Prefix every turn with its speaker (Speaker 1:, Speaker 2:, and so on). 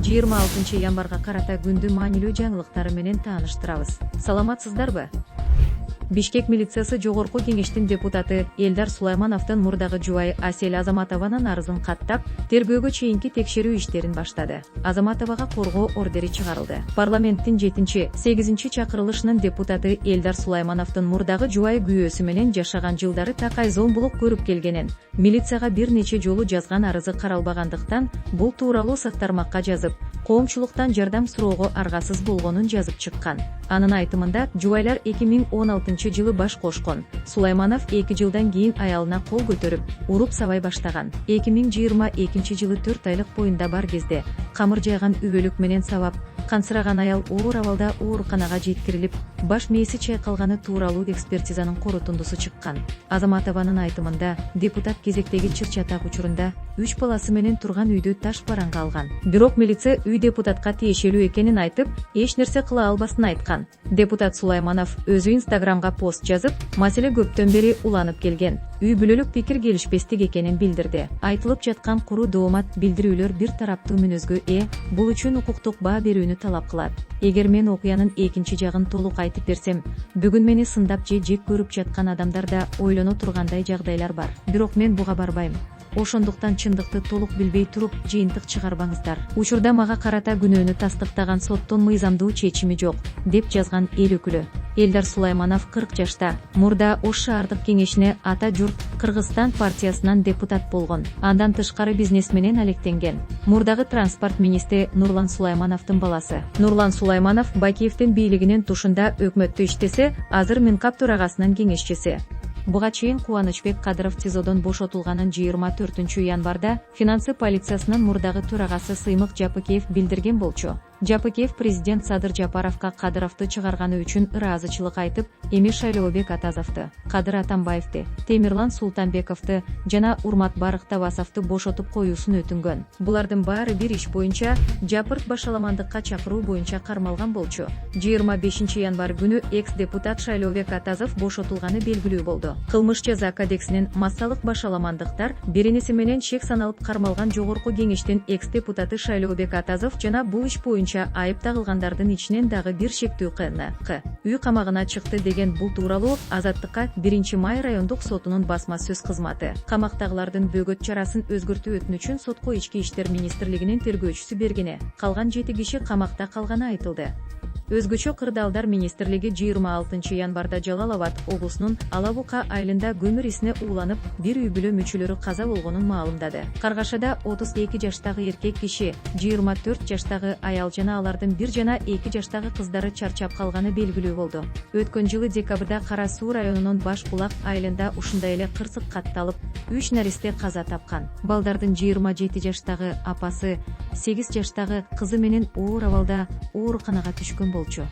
Speaker 1: 26 январга карата күндү маанилүү жаңылыктары менен тааныштырабыз. Саламатсыздарбы? Бишкек милициясы жогорку кеңештин депутаты Элдар Сулаймановдун мурдагы жубайы Асель Азаматованын арызын каттап, тергөөгө чейинки текшерүү иштерин баштады. Азаматовага коргоо ордери чыгарылды. Парламенттин 7-8 чакырылышынын депутаты Элдар Сулаймановдун мурдагы жубайы күйөөсү менен жашаган жылдары такай зомбулук көрүп келгенин, милицияга бир нече жолу жазган арызы каралбагандыктан, бул тууралуу сактармакка жазып, коомчулуктан жардам суроого аргасыз болгонун жазып чыккан. Анын айтымында, жубайлар 2016-жылы баш кошкон. Сулайманов 2 жылдан кийин аялына кол көтөрүп, уруп сабай баштаган. 2022-жылы 4 айлык боюнда бар кезде камыр жайган үбөлүк менен сабап, кансыраган аял оор абалда ооруканага жеткирилип, баш мээси чайкалганы тууралуу экспертизанын корутундусу чыккан. Азаматованын айтымында, депутат кезектеги чыр-чатак учурунда 3 баласы менен турган үйдү таш бараңга алган. Бирок милиция үй депутатка тиешелүү экенин айтып, эч нерсе кыла албасын айткан. Депутат Сулайманов өзү Инстаграмга пост жазып, маселе көптөн бери уланып келген. Үй бүлөлүк пикир келишпестик экенин билдирди. Айтылып жаткан куру доомат билдирүүлөр бир тараптуу мүнөзгө бул үчүн укуктук баа берүүнү талап кылат. Эгер мен окуянын экинчи жагын толук айтып берсем, бүгүн мени сындап жек көрүп жаткан адамдар да ойлоно тургандай жагдайлар бар. Бирок мен буга барбайм. Ошондуктан чындыкты толук билбей туруп, жыйынтык чыгарбаңыздар. Учурда мага карата күнөөнү тастыктаган соттун мыйзамдуу чечими жок, деп жазган эл өкүлү. Элдар Сулайманов 40 жашта, мурда Ош шаардык кеңешине Ата журт Кыргызстан партиясынан депутат болгон. Андан тышкары бизнес менен алектенген. Мурдагы транспорт министри Нурлан Сулаймановдун баласы. Нурлан Сулайманов Бакиевдин бийлигинин тушунда өкмөттө иштесе, азыр Минкап төрагасынын кеңешчиси. Буга чейин Кубанычбек Кадыров ТИЗОдон бошотулганын 24-январда финансы полициясынын мурдагы төрагасы Сыймык Жапыкеев билдирген болчу. Жапыкеев президент Садыр Жапаровго Кадыровду чыгарганы үчүн ыраазычылык айтып, эми Шайлообек Атазовду, Кадыр Атамбаевди, Темирлан Султанбековду жана Урмат Барыктабасовду бошотуп коюусун өтүнгөн. Булардын баары бир иш боюнча Жапырт башаламандыкка чакыруу боюнча кармалган болчу. 25-январ күнү экс-депутат Шайлообек Атазов бошотулганы белгилүү болду. Кылмыш жаза кодексинин массалык башаламандыктар беренеси менен шек саналып кармалган жогорку кеңештин экс-депутаты Шайлообек Атазов жана бул иш боюнча айып тагылгандардын ичинен дагы бир шектүү КНК үй камагына чыкты деген бул тууралуу Азаттыкка 1-Май райондук сотунун басма сөз кызматы. Камактагылардын бөгөт чарасын өзгөртүү өтүнүчүн сотко ички иштер министрлигинин тергөөчүсү бергени, калган 7 киши камакта калганы айтылды. Өзгөчө кырдаалдар министрлиги 26-январда Жалал Абад облусунун Алабука айылында көмүр исине ууланып, бир үй бүлө мүчөлөрү каза болгонун маалымдады. Каргашада 32 жаштагы эркек киши, 24 жаштагы аял жана алардын 1 жана 2 жаштагы кыздары чарчап калганы белгилүү болду. Өткөн жылы декабрда Кара Суу районунун Баш Булак айылында ушундай эле кырсык катталып, 3 наристе каза тапкан. Балдардын 27 жаштагы апасы, 8 жаштагы кызы менен оор абалда ооруканага түшкөн болчу.